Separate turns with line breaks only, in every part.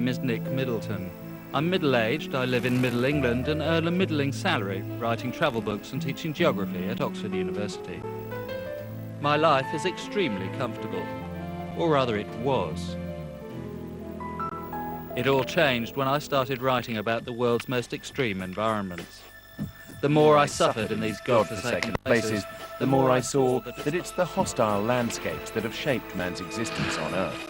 name is Nick Middleton. I'm middle-aged, I live in Middle England and earn a middling salary, writing travel books and teaching geography at Oxford University. My life is extremely comfortable, or rather it was. It all changed when I started writing about the world's most extreme environments. The more I suffered in these godforsaken places,
the more I saw that it's the hostile landscapes that have shaped man's existence on Earth.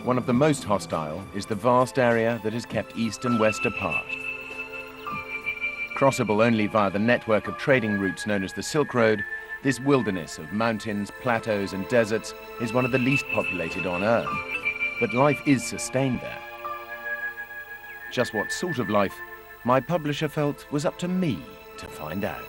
One of the most hostile is the vast area that has kept East and West apart. Crossable only via the network of trading routes known as the Silk Road, this wilderness of mountains, plateaus and deserts is one of the least populated on Earth. But life is sustained there. Just what sort of life, my publisher felt was up to me to find out.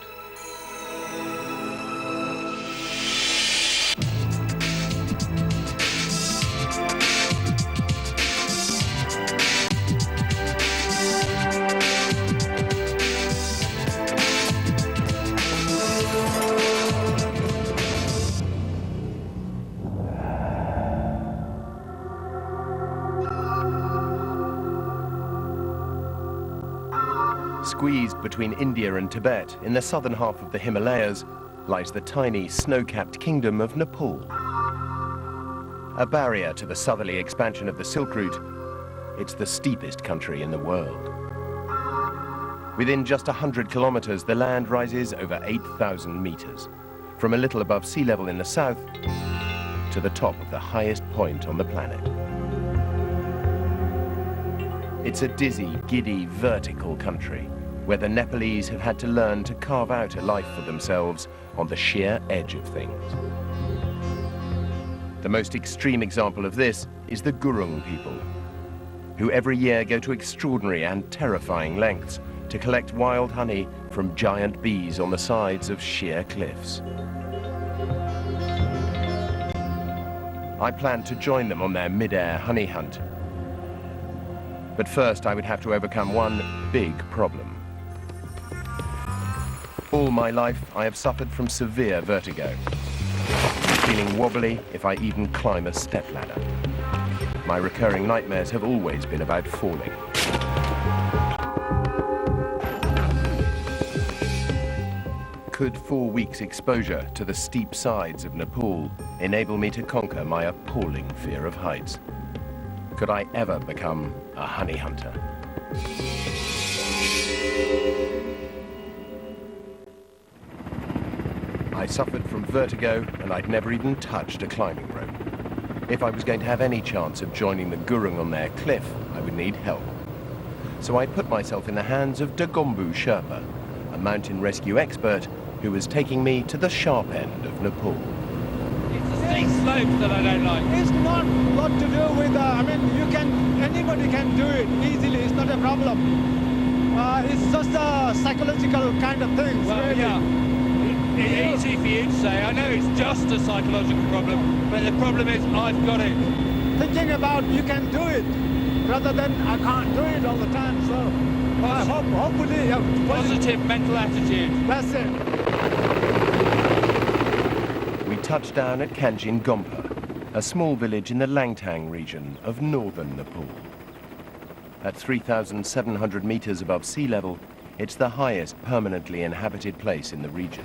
Squeezed between India and Tibet, in the southern half of the Himalayas, lies the tiny, snow-capped kingdom of Nepal. A barrier to the southerly expansion of the Silk Route, it's the steepest country in the world. Within just 100 kilometers, the land rises over 8,000 meters, from a little above sea level in the south to the top of the highest point on the planet. It's a dizzy, giddy, vertical country where the Nepalese have had to learn to carve out a life for themselves on the sheer edge of things. The most extreme example of this is the Gurung people, who every year go to extraordinary and terrifying lengths to collect wild honey from giant bees on the sides of sheer cliffs. I planned to join them on their mid-air honey hunt. But first I would have to overcome one big problem. All my life I have suffered from severe vertigo, feeling wobbly if I even climb a stepladder. My recurring nightmares have always been about falling. Could 4 weeks' exposure to the steep sides of Nepal enable me to conquer my appalling fear of heights? Could I ever become a honey hunter? I suffered from vertigo and I'd never even touched a climbing rope. If I was going to have any chance of joining the Gurung on their cliff, I would need help. So I put myself in the hands of Gomper Sherpa, a mountain rescue expert who was taking me to the sharp end of Nepal.
It's the steep slopes that I don't like.
It's not got to do with, anybody can do it easily, it's not a problem. It's just a psychological kind of thing.
Well,
really.
yeah. It's easy for you to say. I know it's just a psychological problem, but the problem is I've got it.
Thinking about you can do it, rather than I can't do it all the time, so hopefully...
Positive mental attitude.
That's it.
We touched down at Kanjin Gomper, a small village in the Langtang region of northern Nepal. At 3,700 meters above sea level, it's the highest permanently inhabited place in the region,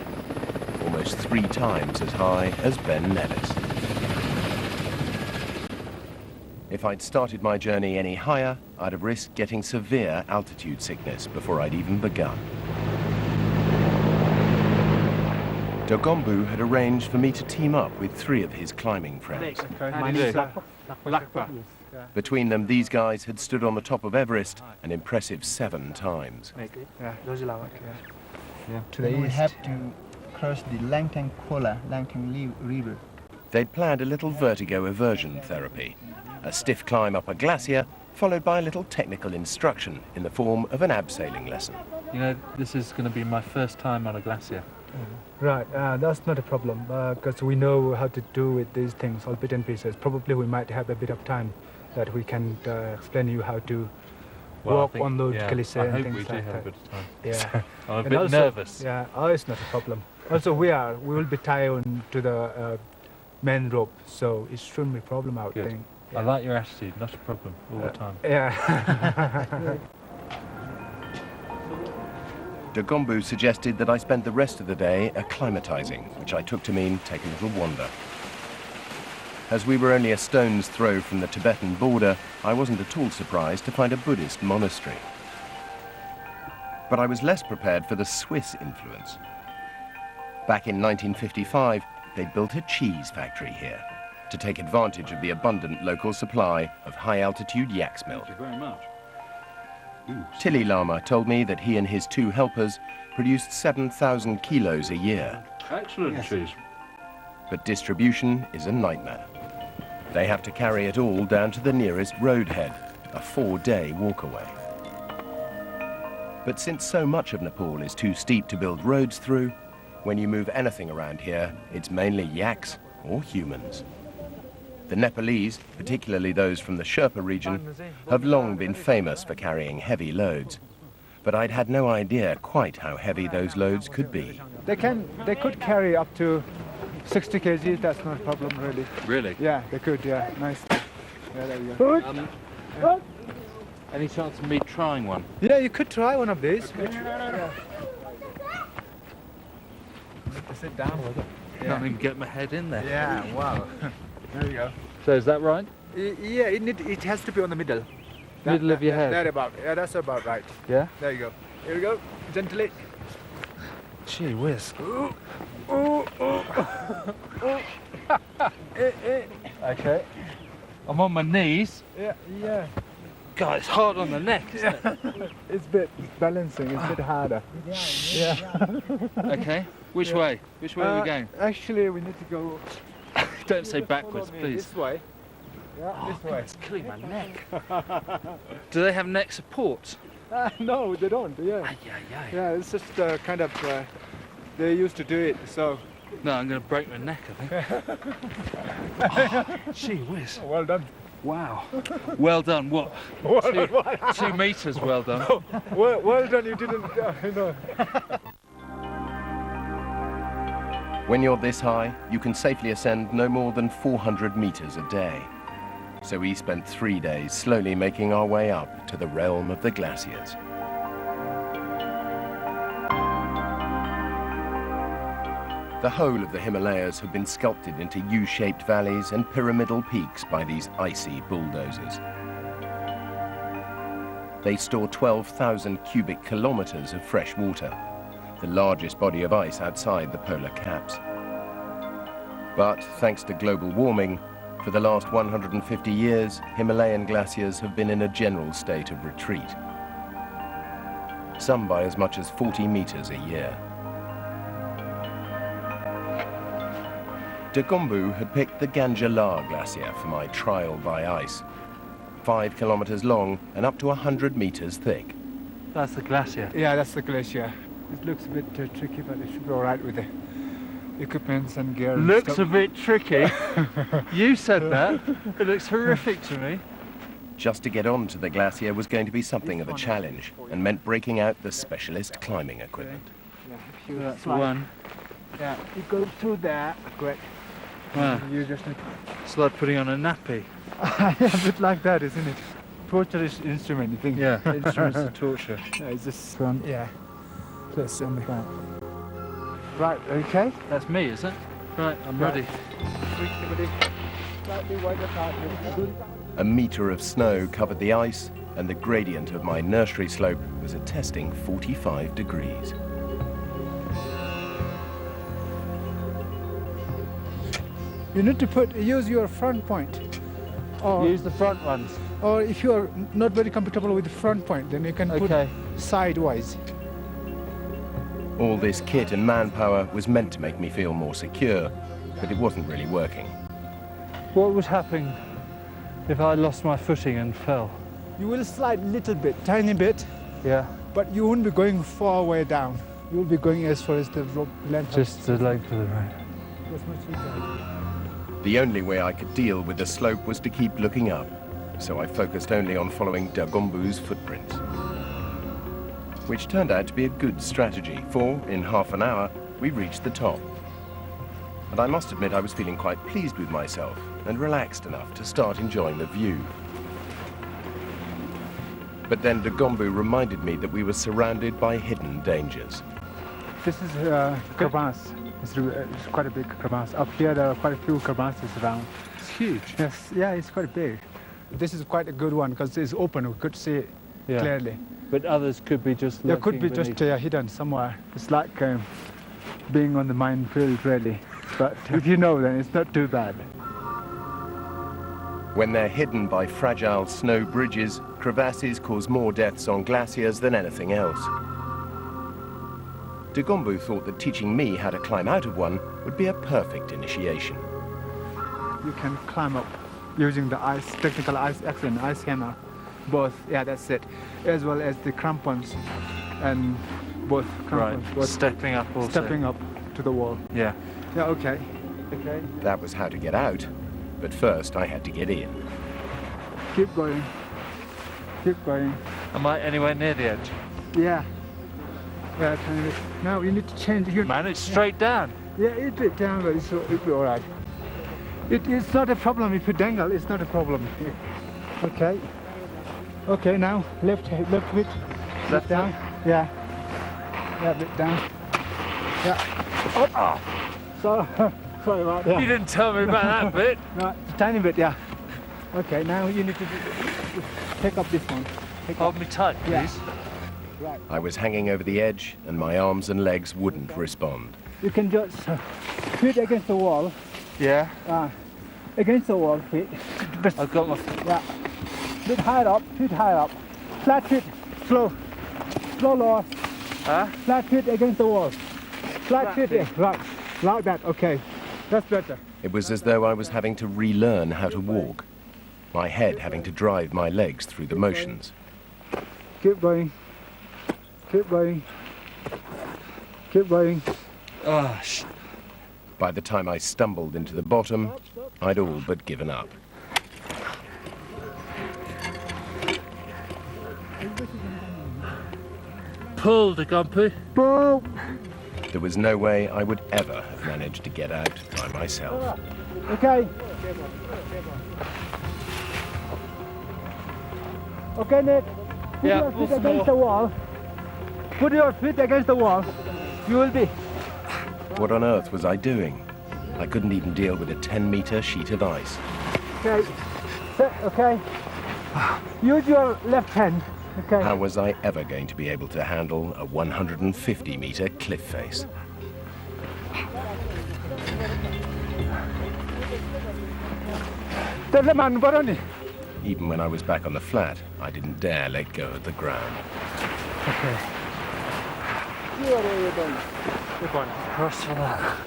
almost 3 times as high as Ben Nevis. If I'd started my journey any higher, I'd have risked getting severe altitude sickness before I'd even begun. Gomper had arranged for me to team up with 3 of his climbing friends. Between them, these guys had stood on the top of Everest an impressive 7 times.
Today we have to cross the Langtang River.
They'd planned a little vertigo aversion therapy, a stiff climb up a glacier, followed by a little technical instruction in the form of an abseiling lesson.
You know, this is going to be my first time on a glacier.
Right, that's not a problem, because we know how to do with these things, all bit and pieces. Probably we might have a bit of time that we can explain you how to walk on those glaciers and things like that. I hope we do have a bit of time.
Yeah. I'm a bit nervous.
Yeah, it's not a problem. Also, we will be tied on to the main rope, so it shouldn't be a problem, I would think.
I like your attitude, not a problem, all the time.
Yeah.
Gomper suggested that I spend the rest of the day acclimatizing, which I took to mean take a little wander. As we were only a stone's throw from the Tibetan border, I wasn't at all surprised to find a Buddhist monastery. But I was less prepared for the Swiss influence. Back in 1955, they built a cheese factory here to take advantage of the abundant local supply of high-altitude yak's milk.
Thank you very much.
Tilly Lama told me that he and his 2 helpers produced 7,000 kilos a year.
Excellent cheese.
But distribution is a nightmare. They have to carry it all down to the nearest roadhead, a 4-day walk away. But since so much of Nepal is too steep to build roads through, when you move anything around here, it's mainly yaks or humans. The Nepalese, particularly those from the Sherpa region, have long been famous for carrying heavy loads. But I'd had no idea quite how heavy those loads could be.
They could carry up to 60 kg, that's not a problem really.
Really?
Yeah, they could, yeah, nice. Yeah, there you go.
Any chance of me trying one?
Yeah, you could try one of these. Okay. Yeah. Sit down with it.
Can't even get my head in there.
Yeah, wow. There you go.
So is that right?
Yeah, it has to be on the middle.
Middle of your head?
That's about right.
Yeah?
There you go. Here we go, gently.
Gee whiz. Okay. I'm on my knees.
Yeah.
God, it's hard on the neck, isn't it?
It's a bit balancing, it's a bit harder. Yeah.
Okay. Which way? Which way are we going?
Actually, we need to go...
Don't say backwards, please.
This way. Yeah, this way.
It's killing my neck. Do they have neck supports?
No, they don't, yeah. Yeah, it's just kind of... they used to do it, so...
No, I'm going to break my neck, I think. Oh, gee whiz.
Well done.
Wow. Well done, what? 2 meters, well done.
Well done, you didn't... no.
When you're this high, you can safely ascend no more than 400 meters a day. So we spent 3 days slowly making our way up to the realm of the glaciers. The whole of the Himalayas have been sculpted into U-shaped valleys and pyramidal peaks by these icy bulldozers. They store 12,000 cubic kilometers of fresh water, the largest body of ice outside the polar caps. But thanks to global warming, for the last 150 years, Himalayan glaciers have been in a general state of retreat, some by as much as 40 meters a year. Gomper had picked the Ganjala glacier for my trial by ice, 5 kilometers long and up to 100 meters thick.
That's the glacier.
Yeah, that's the glacier. It looks a bit tricky, but it should be all right with the equipments and gear.
Looks a bit tricky. You said that. It looks horrific to me.
Just to get onto the glacier was going to be something of a challenge and meant breaking out the specialist climbing equipment.
Yeah,
That's one.
Yeah, you go through there. Great.
Wow.
You just need...
It's like putting on a nappy.
Yeah, a bit like that, isn't it? Torture is instrument, you think?
Yeah, instruments of torture.
Yeah, it's just front. Yeah. Plus on the front. Right, okay.
That's me, is it? Right, I'm ready.
Slightly wider part.
A meter of snow covered the ice, and the gradient of my nursery slope was attesting 45 degrees.
You need to use your front point. Or,
Use the front ones.
or if you are not very comfortable with the front point, then you can put sidewise.
All this kit and manpower was meant to make me feel more secure, but it wasn't really working.
What would happen if I lost my footing and fell?
You will slide a little bit, tiny bit,
Yeah.
but you won't be going far way down. You will be going as far as the rope length.
Just the length of the road.
As much as you can.
The only way I could deal with the slope was to keep looking up, so I focused only on following Gomper's footprints. Which turned out to be a good strategy, for in half an hour we reached the top. and I must admit I was feeling quite pleased with myself and relaxed enough to start enjoying the view. But then de Gomper reminded me that we were surrounded by hidden dangers.
This is crevasse. It's quite a big crevasse. Up here there are quite a few crevasses around.
It's huge.
Yes, yeah, it's quite big. This is quite a good one because it's open. We could see it clearly.
But others could be just
There could be
beneath.
just hidden somewhere. It's like being on the minefield, really. But if you know, then it's not too bad.
When they're hidden by fragile snow bridges, crevasses cause more deaths on glaciers than anything else. De Gomper thought that teaching me how to climb out of one would be a perfect initiation.
You can climb up using the technical ice action, ice hammer. Both, yeah, that's it. As well as the crampons and both crampons.
Right,
both
stepping up also.
stepping up to the wall.
Yeah.
Yeah, okay. Okay.
That was how to get out, but first I had to get in.
Keep going. Keep going.
Am I anywhere near the edge?
Yeah. Yeah, tiny bit. Now you need to change your...
Man, it's straight down.
Yeah, it's a bit down, but it'll be all right. It's not a problem if you dangle. It's not a problem. Okay. Okay, now left foot. Left down. Yeah. Yeah, a bit down. Yeah. Oh. So, sorry about that.
You didn't tell me about that bit.
No, a tiny bit, yeah. Okay, now you need to pick up this one.
Hold me tight, please.
Yeah. Right.
I was hanging over the edge and my arms and legs wouldn't respond.
You can just fit against the wall.
Yeah.
Against the wall, fit.
I've got my...
Yeah. Bit higher up, feet higher up. Flat feet, slow. Slow lower.
Huh?
Flat feet against the wall. Flat feet, yeah, right. Like that, okay. That's better.
It was as though I was having to relearn how to walk, my head having to drive my legs through the motions.
Keep going. Keep going. Keep going.
Oh,
By the time I stumbled into the bottom, I'd all but given up.
pull, de Gomper.
Pull.
There was no way I would ever have managed to get out by myself.
Okay. Okay, Nick. Put
Yeah,
your feet
once
against the wall. Put your feet against the wall. You will be.
What on earth was I doing? I couldn't even deal with a 10-meter sheet of ice.
Okay. Okay. Use your left hand. Okay.
How was I ever going to be able to handle a 150-meter cliff face? Even when I was back on the flat, I didn't dare let go of the ground.
Okay.
Good one. Cross for that.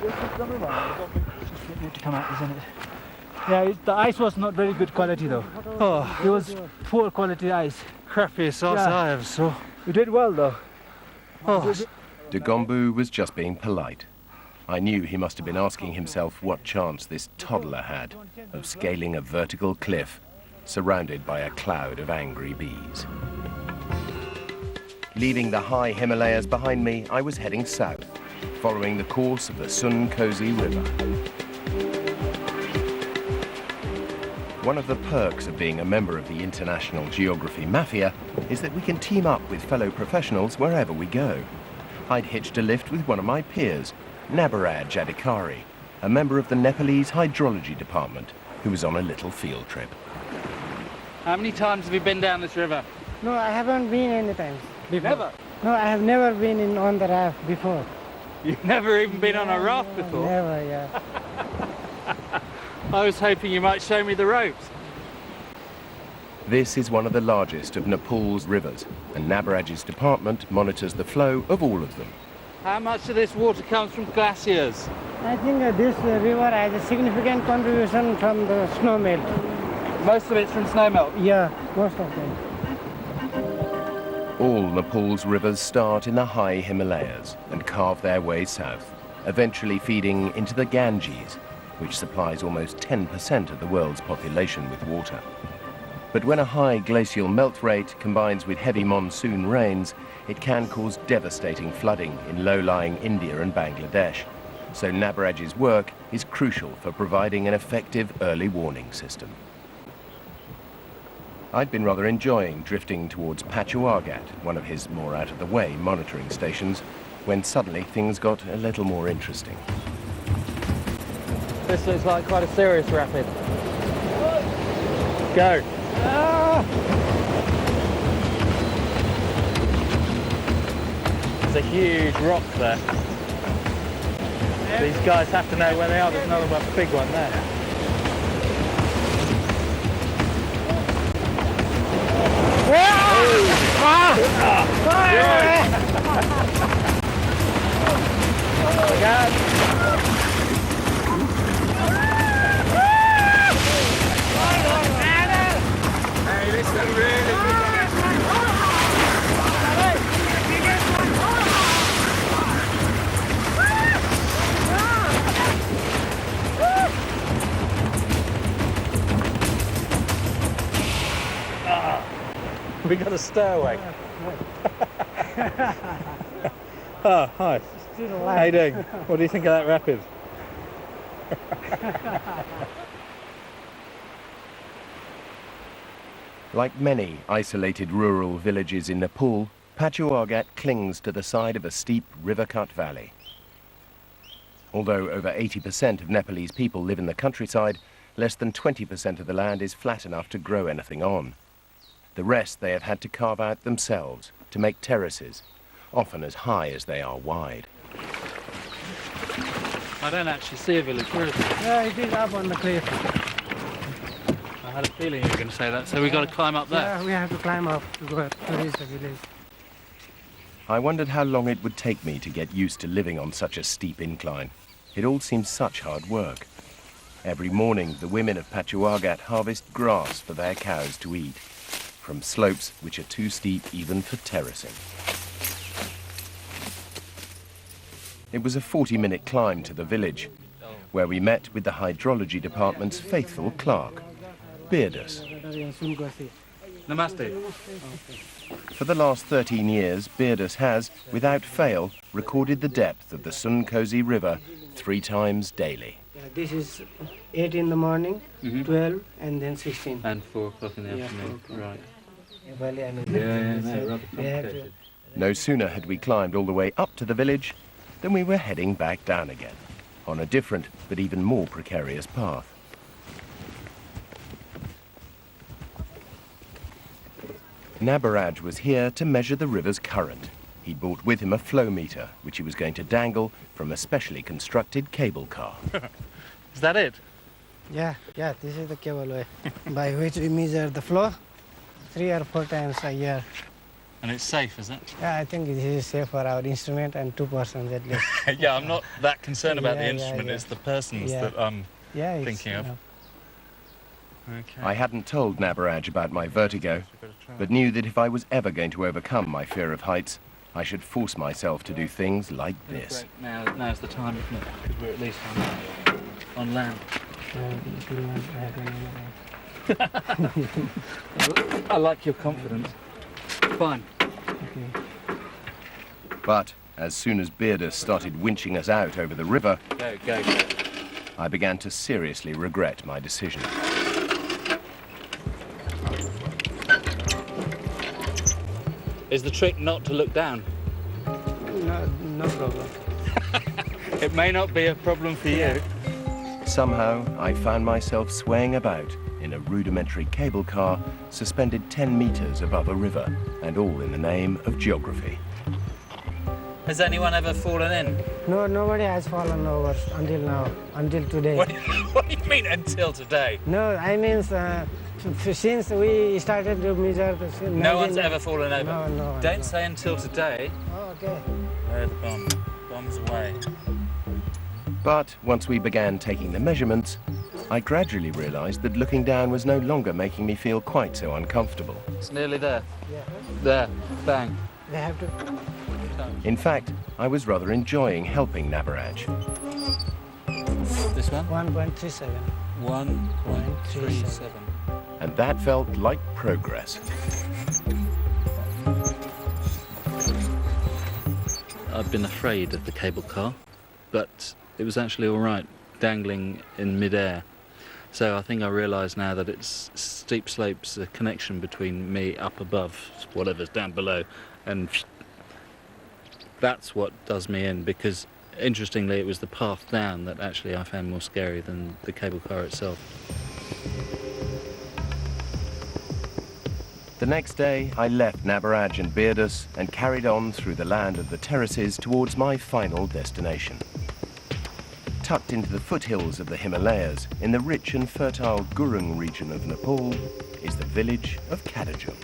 Just need to come out, isn't it? Yeah, the ice was not very good quality though.
Oh,
It was poor quality ice.
crappiest ice
Yeah.
I ever saw.
You did well though.
Oh,
De Gomper was just being polite. I knew he must have been asking himself what chance this toddler had of scaling a vertical cliff surrounded by a cloud of angry bees. Leaving the high Himalayas behind me, I was heading south, following the course of the Sun Kosi River. One of the perks of being a member of the International Geography Mafia is that we can team up with fellow professionals wherever we go. I'd hitched a lift with one of my peers, Nabaraj Adhikari, a member of the Nepalese hydrology department, who was on a little field trip.
How many times have you been down this river?
No, I haven't been any times before.
Never?
No, I have never been on the raft before.
You've never even been on a raft before?
Never, yeah.
I was hoping you might show me the ropes.
This is one of the largest of Nepal's rivers, and Nabaraj's department monitors the flow of all of them.
How much of this water comes from glaciers?
I think this river has a significant contribution from the snow melt.
Most of it's from snowmelt.
Yeah, most of them.
All Nepal's rivers start in the high Himalayas and carve their way south, eventually feeding into the Ganges, which supplies almost 10% of the world's population with water. But when a high glacial melt rate combines with heavy monsoon rains, it can cause devastating flooding in low-lying India and Bangladesh, so Nabaraj's work is crucial for providing an effective early warning system. I'd been rather enjoying drifting towards Pachuagat, one of his more out-of-the-way monitoring stations, when suddenly things got a little more interesting.
This looks like quite a serious rapid. Go. There's a huge rock there. These guys have to know where they are. There's another one, big one there. We got a stowaway. Oh, hi. How you doing? What do you think of that rapid?
Like many isolated rural villages in Nepal, Pachuagat clings to the side of a steep river-cut valley. Although over 80% of Nepalese people live in the countryside, less than 20% of the land is flat enough to grow anything on. The rest they have had to carve out themselves to make terraces, often as high as they are wide.
I don't actually see a village. Where is it?
Yeah, it is up on the cliff.
I had a feeling you were going to say that, so we've got to climb up there.
Yeah, we have to climb up to go to reach the village.
I wondered how long it would take me to get used to living on such a steep incline. It all seems such hard work. Every morning, the women of Pachuagat harvest grass for their cows to eat, from slopes which are too steep even for terracing. It was a 40-minute climb to the village, where we met with the hydrology department's faithful clerk, Beardus.
Namaste.
For the last 13 years, Beardus has, without fail, recorded the depth of the Sunkosi River 3 times daily.
Yeah, this is 8 in the morning, 12, and then 16.
And 4 o'clock in the afternoon, right.
Rather
complicated.
No sooner had we climbed all the way up to the village than we were heading back down again, on a different but even more precarious path. Nabaraj was here to measure the river's current. He brought with him a flow meter, which he was going to dangle from a specially constructed cable car.
Is that it?
Yeah, this is the cable way by which we measure the flow 3 or 4 times a year.
And it's safe, is it?
Yeah, I think it is safe for our instrument and 2 persons at least.
Yeah, I'm not that concerned about the
Yeah,
instrument,
yeah.
it's the persons
Yeah.
that I'm
Yeah,
thinking of. Okay.
I hadn't told Nabaraj about my vertigo, but knew that if I was ever going to overcome my fear of heights, I should force myself to do things like this.
Now's the time, isn't it? Because we're at least on land. I like your confidence. Fine.
Okay.
But as soon as Beardus started winching us out over the river,
Go.
I began to seriously regret my decision.
Is the trick not to look down?
No problem.
It may not be a problem for you.
Somehow, I found myself swaying about in a rudimentary cable car suspended 10 meters above a river, and all in the name of geography.
Has anyone ever fallen in?
No, nobody has fallen over until now, until today.
What do you mean until today?
No, I mean since we started to measure the...
No one's ever fallen over?
No.
Don't say until today.
Oh, okay.
There, the bomb. Bomb's away.
But once we began taking the measurements, I gradually realized that looking down was no longer making me feel quite so uncomfortable.
It's nearly there.
Yeah.
There. Bang.
They have to...
In fact, I was rather enjoying helping Nabaraj.
This one?
1.37.
1.37.
And that felt like progress.
I've been afraid of the cable car, but it was actually all right, dangling in mid-air. So I think I realise now that it's steep slopes, a connection between me up above, whatever's down below, and that's what does me in, because interestingly it was the path down that actually I found more scary than the cable car itself.
The next day, I left Nabaraj and Beardus and carried on through the land of the terraces towards my final destination. Tucked into the foothills of the Himalayas, in the rich and fertile Gurung region of Nepal, is the village of Kanjin.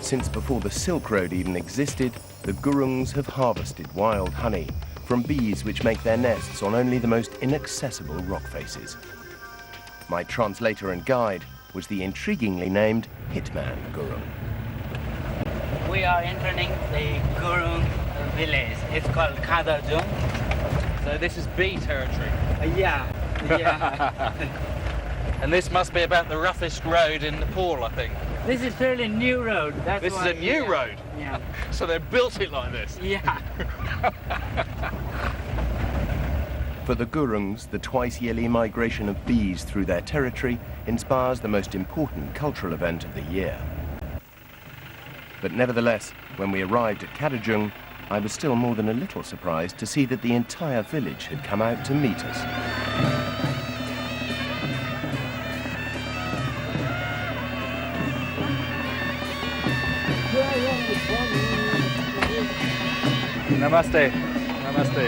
Since before the Silk Road even existed, the Gurungs have harvested wild honey from bees which make their nests on only the most inaccessible rock faces. My translator and guide was the intriguingly named Hitman Gurung.
We are entering the Gurung village. It's called Kanjin.
So this is bee territory.
Yeah.
And this must be about the roughest road in Nepal, I think.
This is fairly new road. That's
This is a new road?
Yeah.
So they built it like this?
Yeah.
For the Gurungs, the twice-yearly migration of bees through their territory inspires the most important cultural event of the year. But nevertheless, when we arrived at Kanjin, I was still more than a little surprised to see that the entire village had come out to meet us.
Namaste. Namaste.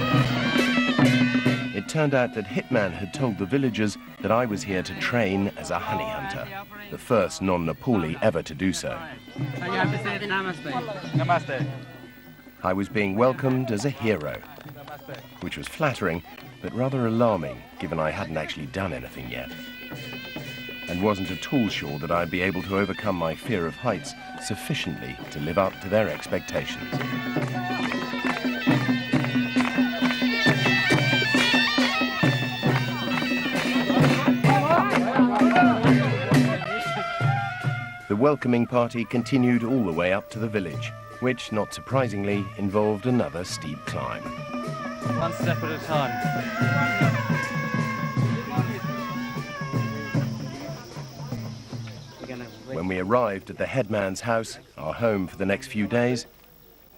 It turned out that Hitman had told the villagers that I was here to train as a honey hunter, the first non-Nepali ever to do so.
So you have to say namaste.
Namaste.
I was being welcomed as a hero, which was flattering, but rather alarming, given I hadn't actually done anything yet, and wasn't at all sure that I'd be able to overcome my fear of heights sufficiently to live up to their expectations. The welcoming party continued all the way up to the village, which, not surprisingly, involved another steep climb.
One step at a time.
When we arrived at the headman's house, our home for the next few days,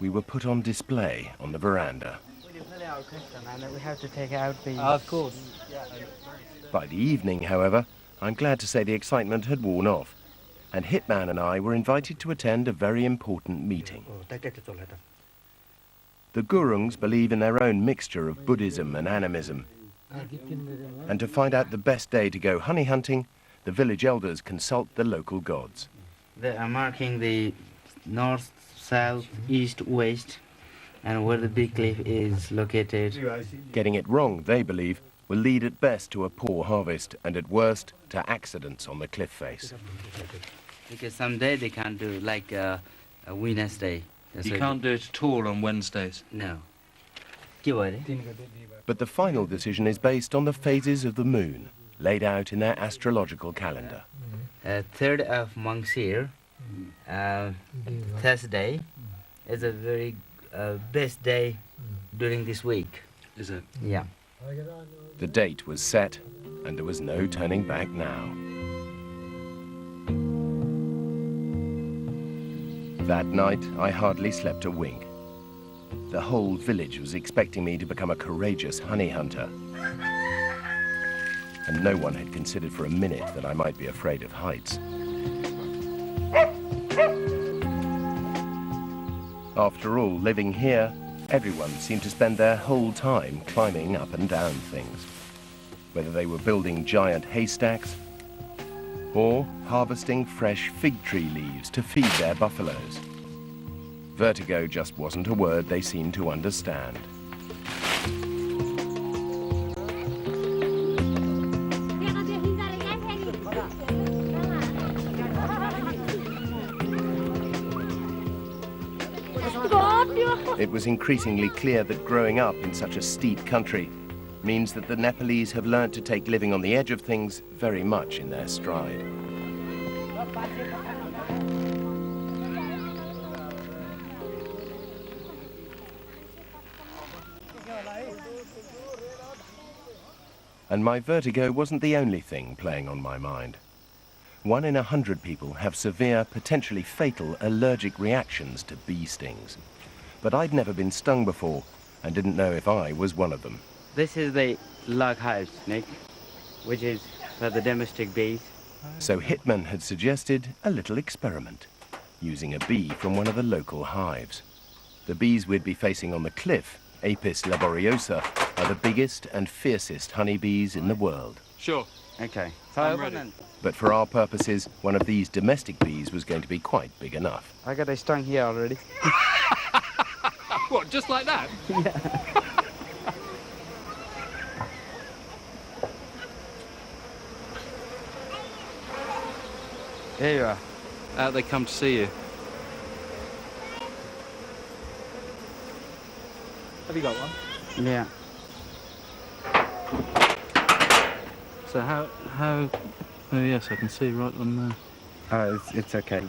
we were put on display on the veranda.
We have to take out the...
Of course.
By the evening, however, I'm glad to say the excitement had worn off, and Hitman and I were invited to attend a very important meeting. The Gurungs believe in their own mixture of Buddhism and animism, and to find out the best day to go honey hunting, the village elders consult the local gods.
They are marking the north, south, east, west, and where the big cliff is located.
Getting it wrong, they believe, will lead at best to a poor harvest, and at worst, to accidents on the cliff face.
Because someday they can't do like a Wednesday.
You can't do it at all on Wednesdays.
No.
But the final decision is based on the phases of the moon, laid out in their astrological calendar.
3rd of month's year, Thursday, is a very best day during this week.
Is it?
Yeah.
The date was set, and there was no turning back now. That night, I hardly slept a wink. The whole village was expecting me to become a courageous honey hunter. And no one had considered for a minute that I might be afraid of heights. After all, living here, everyone seemed to spend their whole time climbing up and down things. Whether they were building giant haystacks or harvesting fresh fig tree leaves to feed their buffaloes. Vertigo just wasn't a word they seemed to understand. It was increasingly clear that growing up in such a steep country means that the Nepalese have learnt to take living on the edge of things very much in their stride. And my vertigo wasn't the only thing playing on my mind. 1 in 100 people have severe, potentially fatal allergic reactions to bee stings. But I'd never been stung before and didn't know if I was one of them.
This is the log hives, Nick, which is for the domestic bees.
So Hitman had suggested a little experiment, using a bee from one of the local hives. The bees we'd be facing on the cliff, Apis laboriosa, are the biggest and fiercest honeybees in the world.
Sure.
Okay.
I'm ready.
But for our purposes, one of these domestic bees was going to be quite big enough.
I got a stung here already.
What, just like that?
Yeah. There you are.
Out they come to see you.
Have you got one?
Yeah.
So how, oh yes, I can see right on there.
Oh, it's okay.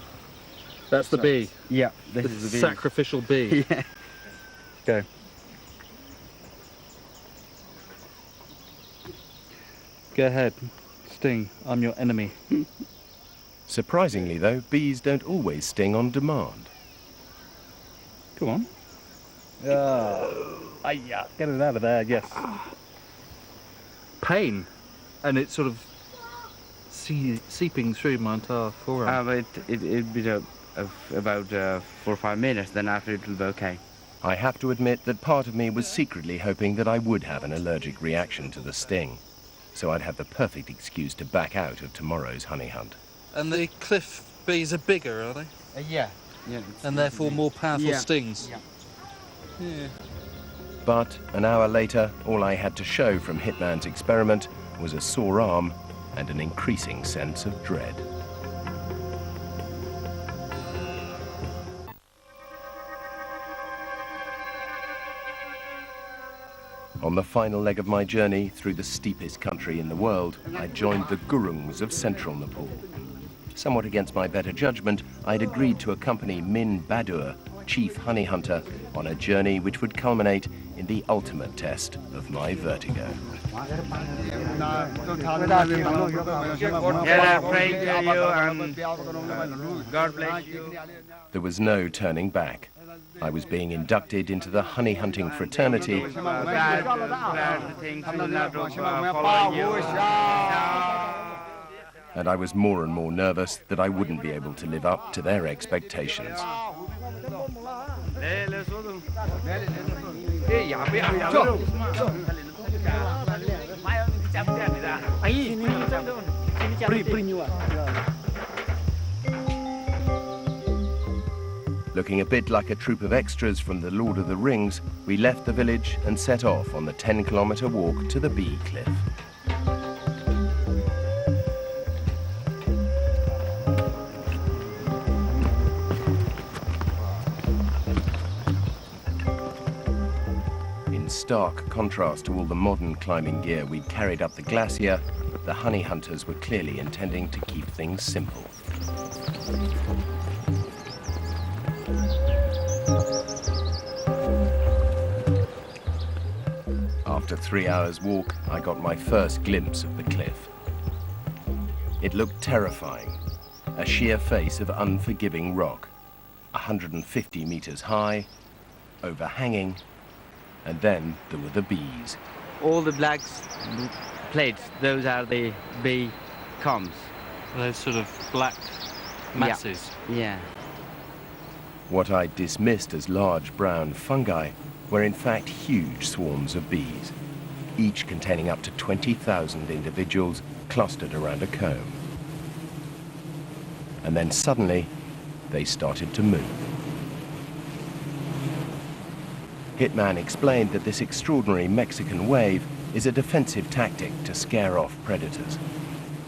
That's the bee?
Yeah,
The
this is the bee.
sacrificial bee.
Yeah.
Go. Go ahead. Sting. I'm your enemy.
Surprisingly, though, bees don't always sting on demand.
Come on. Yeah, get it out of there, yes. Pain. And it's sort of seeping through my entire forearm.
But it'd be about 4 or 5 minutes, then after it will be okay.
I have to admit that part of me was secretly hoping that I would have an allergic reaction to the sting, so I'd have the perfect excuse to back out of tomorrow's honey hunt.
And the cliff bees are bigger, are they?
Yeah. Yeah.
And therefore more powerful
Yeah.
stings?
Yeah.
Yeah.
But an hour later, all I had to show from Hitman's experiment was a sore arm and an increasing sense of dread. On the final leg of my journey through the steepest country in the world, I joined the Gurungs of central Nepal. Somewhat against my better judgment, I'd agreed to accompany Min Badur, chief honey hunter, on a journey which would culminate in the ultimate test of my vertigo.
Yeah, I pray to you and God bless you.
There was no turning back. I was being inducted into the honey hunting fraternity,
Bad things will not follow you.
and I was more and more nervous that I wouldn't be able to live up to their expectations. Looking a bit like a troop of extras from the Lord of the Rings, we left the village and set off on the 10-kilometer walk to the bee cliff. In stark contrast to all the modern climbing gear we'd carried up the glacier, the honey hunters were clearly intending to keep things simple. After 3 hours' walk, I got my first glimpse of the cliff. It looked terrifying, a sheer face of unforgiving rock, 150 meters high, overhanging, and then there were the bees.
All the black plates, those are the bee combs.
Those sort of black masses.
Yeah.
What I dismissed as large brown fungi were in fact huge swarms of bees, each containing up to 20,000 individuals clustered around a comb. And then suddenly, they started to move. Hitman explained that this extraordinary Mexican wave is a defensive tactic to scare off predators.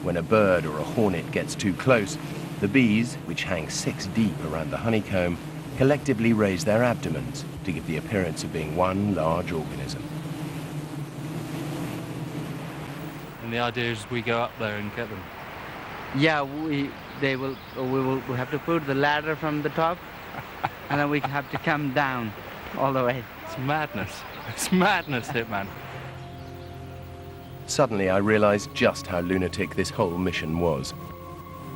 When a bird or a hornet gets too close, the bees, which hang 6 deep around the honeycomb, collectively raise their abdomens to give the appearance of being one large organism.
And the idea is we go up there and get them.
Yeah, we will have to put the ladder from the top, and then we have to come down all the way.
It's madness. It's madness, Hitman.
Suddenly I realized just how lunatic this whole mission was.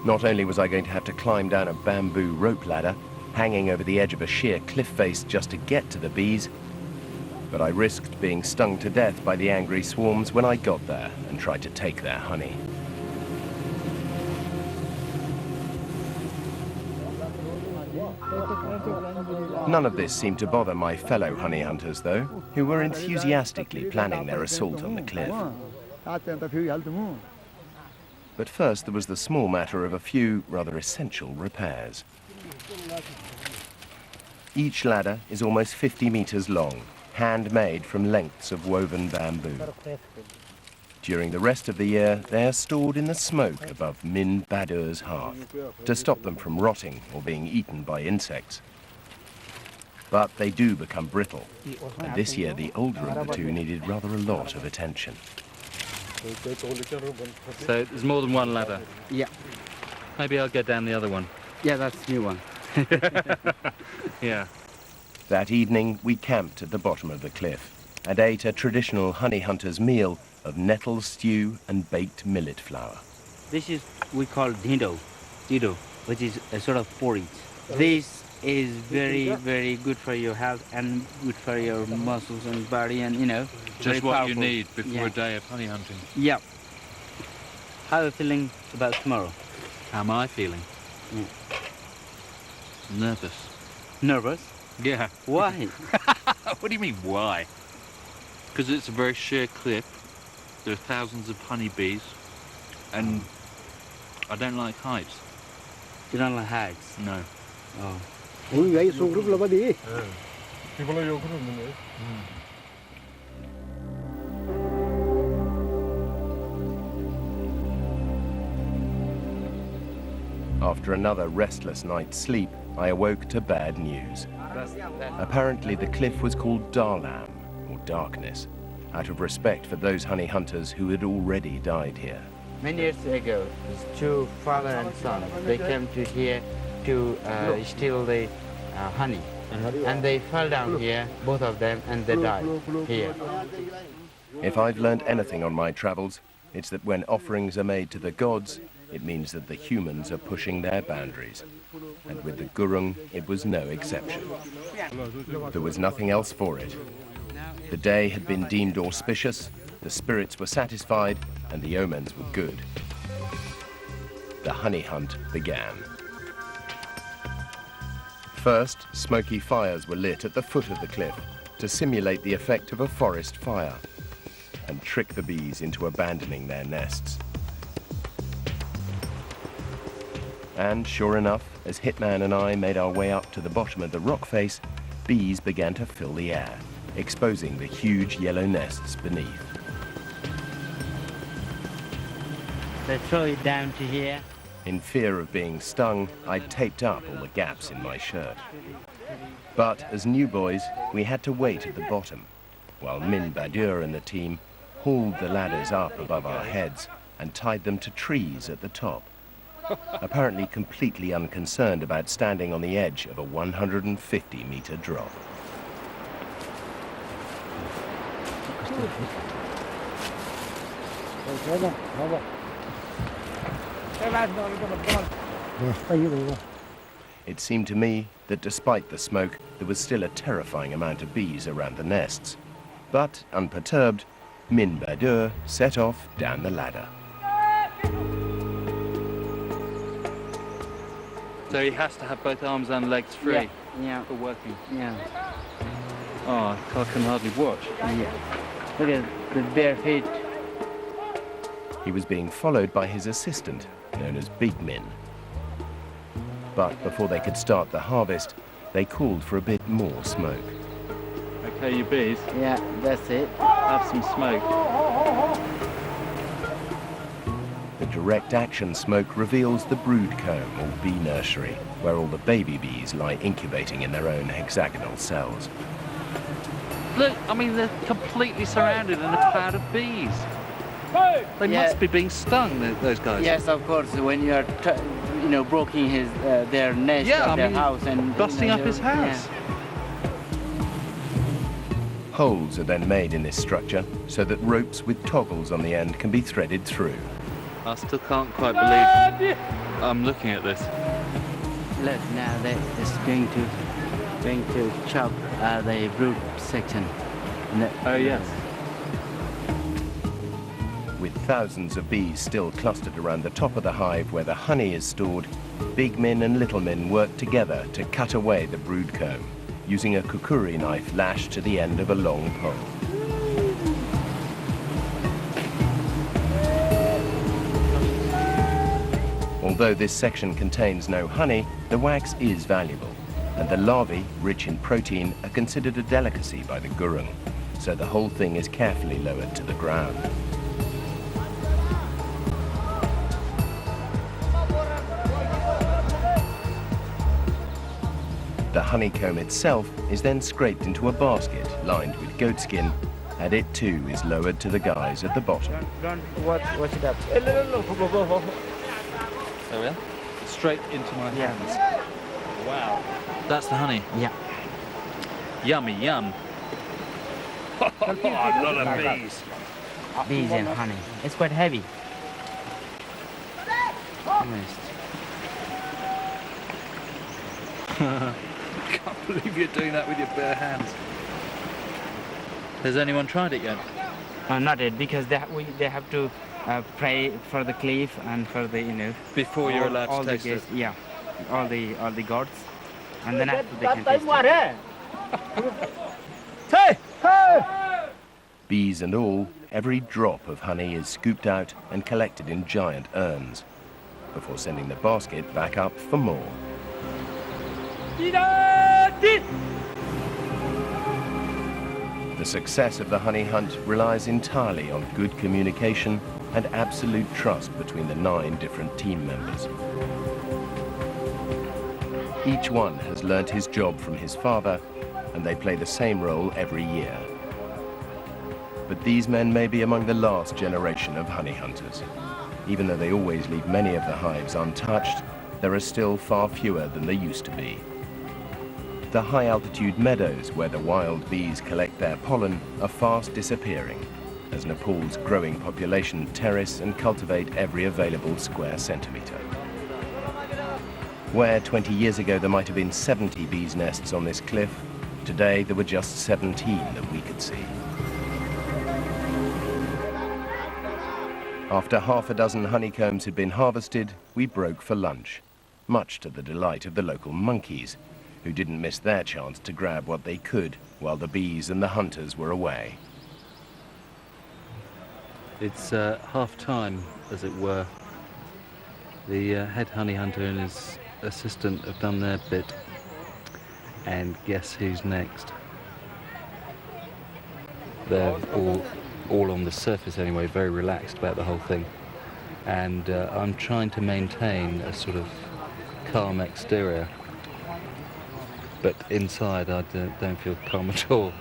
Not only was I going to have to climb down a bamboo rope ladder, hanging over the edge of a sheer cliff face just to get to the bees, but I risked being stung to death by the angry swarms when I got there and tried to take their honey. None of this seemed to bother my fellow honey hunters, though, who were enthusiastically planning their assault on the cliff. But first there was the small matter of a few rather essential repairs. Each ladder is almost 50 meters long, handmade from lengths of woven bamboo. During the rest of the year, they are stored in the smoke above Min Badur's hearth to stop them from rotting or being eaten by insects. But they do become brittle, and this year the older of the two needed rather a lot of attention.
So there's more than one ladder?
Yeah.
Maybe I'll get down the other one.
Yeah, that's new one.
Yeah.
That evening, we camped at the bottom of the cliff and ate a traditional honey hunter's meal of nettle stew and baked millet flour.
This is, we call dido, which is a sort of porridge. This is very, very good for your health and good for your muscles and body, and
Just what you need before
Yeah.
a day of honey hunting.
Yeah. How are you feeling about tomorrow?
How am I feeling? Nervous.
Nervous?
Yeah.
Why?
What do you mean, why? Because it's a very sheer cliff. There are thousands of honeybees, and I don't like heights.
You don't like heights?
No.
Oh.
After another restless night's sleep, I awoke to bad news. Apparently the cliff was called Darlam, or darkness, out of respect for those honey hunters who had already died here.
Many years ago, two father and son, they came to here to steal the honey. And they fell down here, both of them, and they died here.
If I've learned anything on my travels, it's that when offerings are made to the gods, it means that the humans are pushing their boundaries. And with the Gurung, it was no exception. There was nothing else for it. The day had been deemed auspicious, the spirits were satisfied, and the omens were good. The honey hunt began. First, smoky fires were lit at the foot of the cliff to simulate the effect of a forest fire and trick the bees into abandoning their nests. And sure enough, as Hitman and I made our way up to the bottom of the rock face, bees began to fill the air, exposing the huge yellow nests beneath.
They throw it down to here.
In fear of being stung, I taped up all the gaps in my shirt. But as new boys, we had to wait at the bottom, while Min Badur and the team hauled the ladders up above our heads and tied them to trees at the top, apparently completely unconcerned about standing on the edge of a 150-meter drop. It seemed to me that despite the smoke, there was still a terrifying amount of bees around the nests. But, unperturbed, Min Badur set off down the ladder.
So he has to have both arms and legs free
Yeah.
for working.
Yeah.
Oh, I can hardly watch.
Yeah. Look at the bare feet.
He was being followed by his assistant, known as Big Min. But before they could start the harvest, they called for a bit more smoke.
Okay, you bees,
Yeah, that's it.
have some smoke.
The direct action smoke reveals the brood comb, or bee nursery, where all the baby bees lie incubating in their own hexagonal cells.
Look, I mean, they're completely surrounded in a cloud of bees. They
Yeah.
must be being stung, those guys.
Yes, of course. When you are, breaking their nest
Yeah,
of
I
their
mean,
house and
busting up his house.
Holes are then made in this structure so that ropes with toggles on the end can be threaded through.
I still can't quite believe I'm looking at this.
Look, now they're just going to chop the root section.
Oh yes.
With thousands of bees still clustered around the top of the hive where the honey is stored, big men and little men work together to cut away the brood comb, using a kukuri knife lashed to the end of a long pole. Although this section contains no honey, the wax is valuable, and the larvae, rich in protein, are considered a delicacy by the gurung, so the whole thing is carefully lowered to the ground. The honeycomb itself is then scraped into a basket lined with goat skin, and it too is lowered to the guys at the bottom.
Don't watch it up.
There we are. Straight into my hands. Wow. That's the honey.
Yeah.
Yummy, yum. A lot of bees.
Bees and honey. It's quite heavy. Almost.
Can't believe you're doing that with your bare hands. Has anyone tried it yet?
Not yet, because they have to pray for the cliff and for the
before you're allowed to taste it.
Yeah, all the gods, and then after they can taste it.
Bees and all, every drop of honey is scooped out and collected in giant urns, before sending the basket back up for more. The success of the honey hunt relies entirely on good communication and absolute trust between the 9 different team members. Each one has learnt his job from his father, and they play the same role every year. But these men may be among the last generation of honey hunters. Even though they always leave many of the hives untouched, there are still far fewer than there used to be. The high-altitude meadows where the wild bees collect their pollen are fast disappearing, as Nepal's growing population terrace and cultivate every available square centimetre. Where 20 years ago there might have been 70 bees' nests on this cliff, today there were just 17 that we could see. After half a dozen honeycombs had been harvested, we broke for lunch, much to the delight of the local monkeys, who didn't miss their chance to grab what they could while the bees and the hunters were away.
It's half time, as it were. The head honey hunter and his assistant have done their bit. And guess who's next? They're all on the surface anyway, very relaxed about the whole thing. And I'm trying to maintain a sort of calm exterior. But inside I don't feel calm at all.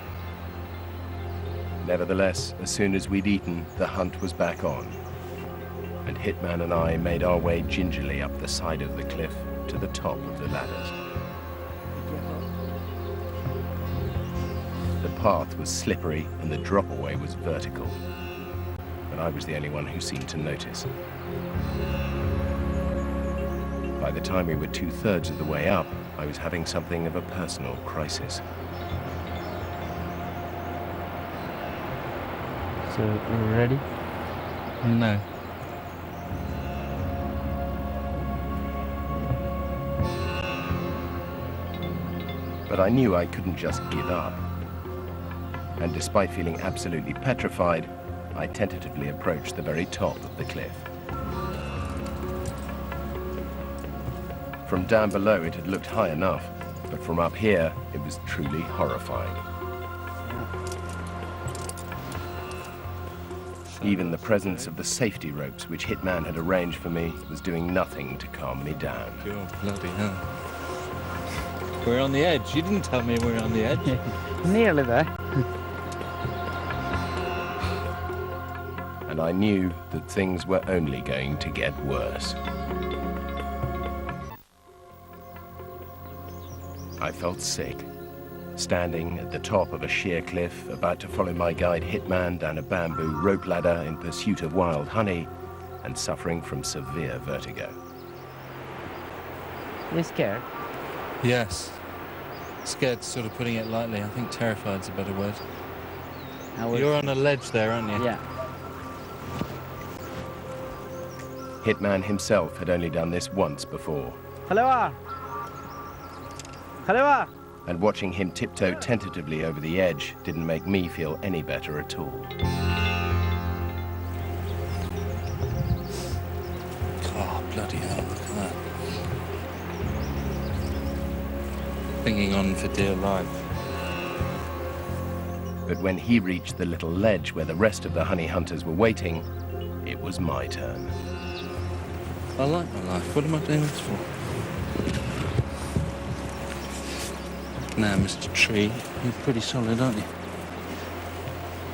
Nevertheless, as soon as we'd eaten, the hunt was back on. And Hitman and I made our way gingerly up the side of the cliff to the top of the ladders. The path was slippery and the drop-away was vertical. But I was the only one who seemed to notice. By the time we were 2/3 of the way up, I was having something of a personal crisis.
So, are you ready?
No.
But I knew I couldn't just give up. And despite feeling absolutely petrified, I tentatively approached the very top of the cliff. From down below it had looked high enough, but from up here it was truly horrifying. Even the presence of the safety ropes which Hitman had arranged for me was doing nothing to calm me down.
God, bloody hell. We're on the edge. You didn't tell me we were on the edge.
Nearly there.
And I knew that things were only going to get worse. I felt sick Standing at the top of a sheer cliff, about to follow my guide Hitman down a bamboo rope ladder in pursuit of wild honey, and suffering from severe vertigo.
You scared?
Yes. Scared, sort of putting it lightly. I think terrified's a better word. You're on a ledge there, aren't you?
Yeah.
Hitman himself had only done this once before.
Khalewa! Khalewa!
And watching him tiptoe tentatively over the edge didn't make me feel any better at all.
Oh, bloody hell, look at that. Clinging on for dear life.
But when he reached the little ledge where the rest of the honey hunters were waiting, it was my turn.
I like my life. What am I doing this for? Now, Mr. Tree, you're pretty solid, aren't you?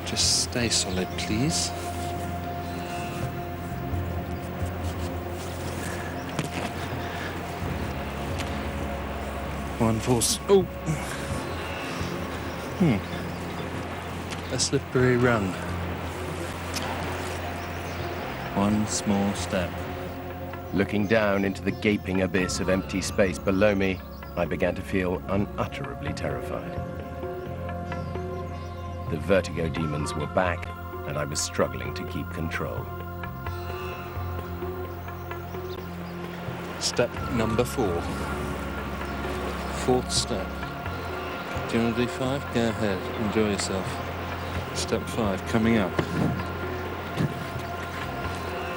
Just stay solid, please. One force. Oh! A slippery run. One small step.
Looking down into the gaping abyss of empty space below me, I began to feel unutterably terrified. The vertigo demons were back, and I was struggling to keep control.
Step number 4. Fourth step. Do you want to do 5? Go ahead, enjoy yourself. Step 5 coming up.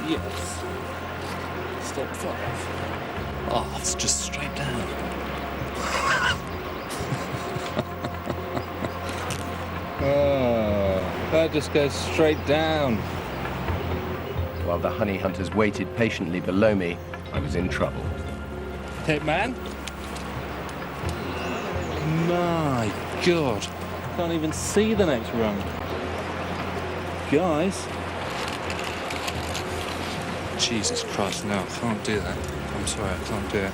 Yes. Step 5. Oh, it's just straight down. Oh, that just goes straight down.
While the honey hunters waited patiently below me, I was in trouble.
Hitman? My God. Can't even see the next rung. Guys. Jesus Christ, no, I can't do that. I'm sorry, I can't do it.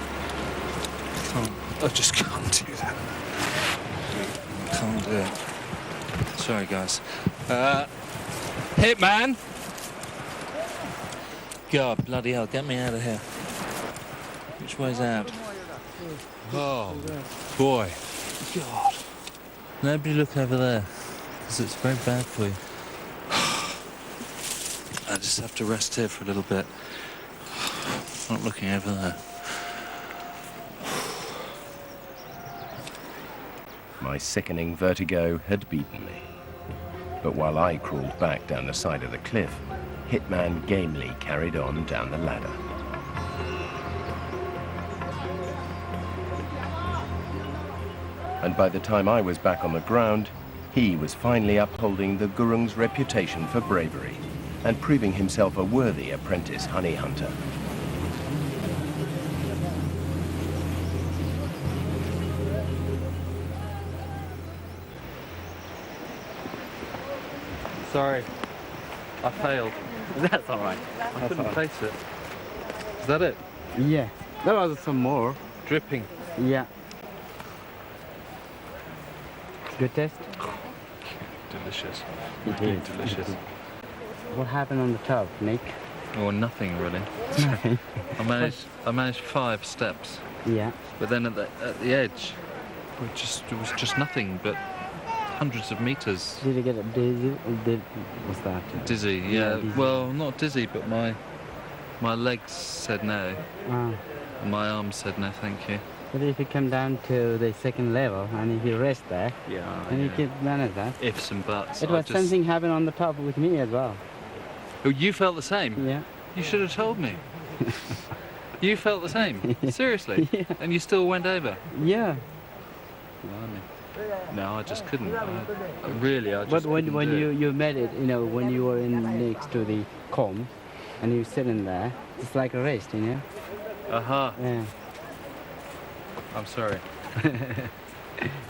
I just can't do that. I can't do it. Sorry, guys. Hitman! God, bloody hell, get me out of here. Which way's out? Oh, boy. God. Nobody look over there, because it's very bad for you. I just have to rest here for a little bit. Not looking over there.
My sickening vertigo had beaten me. But while I crawled back down the side of the cliff, Hitman gamely carried on down the ladder. And by the time I was back on the ground, he was finally upholding the Gurung's reputation for bravery and proving himself a worthy apprentice honey hunter.
Sorry, I failed.
That's all right.
I couldn't face it. Is that it?
Yeah. There was some more.
Dripping.
Yeah. Good test?
Delicious.
It
Really
is.
delicious.
What happened on the top, Nick?
Or nothing really.
Nothing.
I managed 5 steps,
Yeah.
but then at the edge, it was just nothing but hundreds of meters.
Did you get a dizzy? What's that?
Dizzy, yeah.
dizzy.
Well, not dizzy, but my legs said no,
Ah.
and my arms said no, thank you.
But if you come down to the second level and if you rest there,
Yeah.
and you can manage that.
Ifs and buts.
It was something happened on the top with me as well.
Oh, you felt the same?
Yeah.
You should have told me. You felt the same? Seriously?
Yeah.
And you still went over?
Yeah.
Blimey. No, I just couldn't. I just
But when
couldn't do it.
you made it, you know, when you were in next to the comb and you sitting there, it's like a rest, you know?
Aha.
Yeah.
I'm sorry.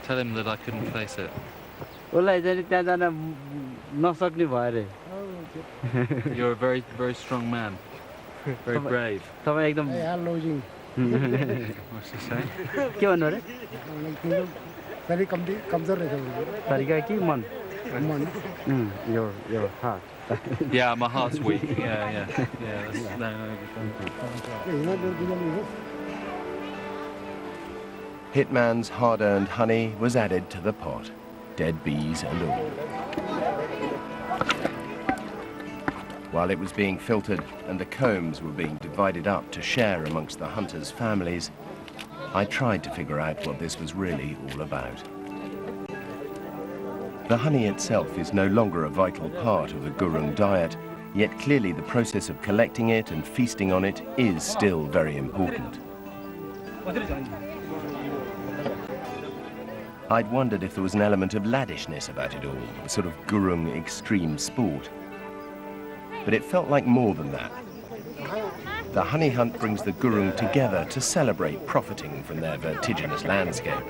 Tell him that I couldn't face it.
Well, that's not सक्ने भयो अरे.
You're a very, very strong man. Very brave.
तपाईँ एकदम
What's he saying?
के भन्नु अरे?
Very conservative.
Your heart.
Yeah, my heart's weak. Yeah.
Hitman's hard-earned honey was added to the pot, dead bees and all. While it was being filtered and the combs were being divided up to share amongst the hunters' families, I tried to figure out what this was really all about. The honey itself is no longer a vital part of the Gurung diet, yet clearly the process of collecting it and feasting on it is still very important. I'd wondered if there was an element of laddishness about it all, a sort of Gurung extreme sport. But it felt like more than that. The honey hunt brings the Gurung together to celebrate profiting from their vertiginous landscape.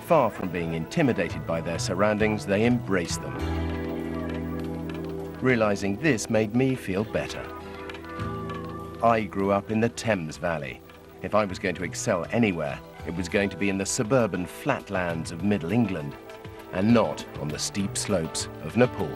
Far from being intimidated by their surroundings, they embrace them. Realizing this made me feel better. I grew up in the Thames Valley. If I was going to excel anywhere, it was going to be in the suburban flatlands of Middle England, and not on the steep slopes of Nepal.